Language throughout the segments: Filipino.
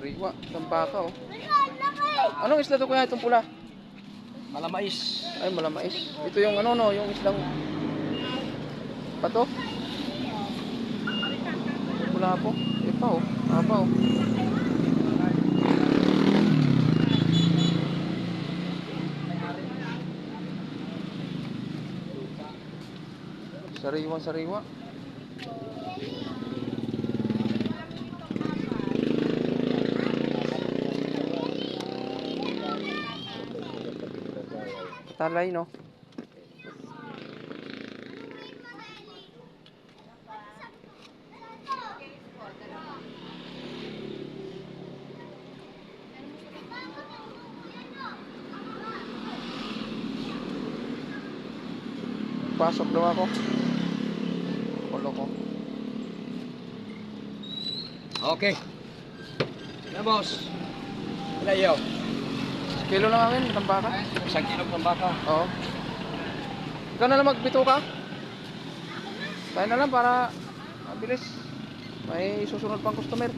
Sariwa, tambaka oh. Anong isla to kuya itong pula? Malamais. Ay, malamais. Ito yung ano no, yung islang pato. Pula po. Ito oh, haba oh. Sariwang sariwa. Talay no. Pasok daw ako. Kulo ko. Okay. Na boss. Wala yaw. Kilo lang amin, tambaka. 1 kilo ng baka. Oo. Ikaw na lang magbito ka. Tayo na lang para mabilis. May susunod pang customer.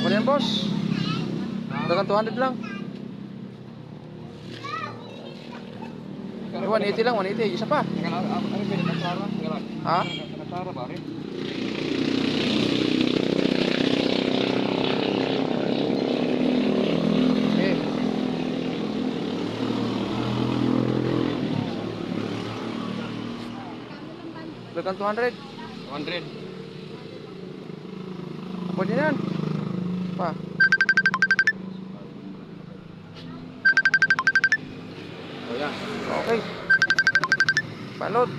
Ano yan boss? Dagang 200 lang. 180 lang, 180. Isa pa. Ano ba yung nakasara? Ha? Nakasara ba rin? Okay. Dagang 200. 200. Pwede na yan. Pa. O yan. Okay. Balot.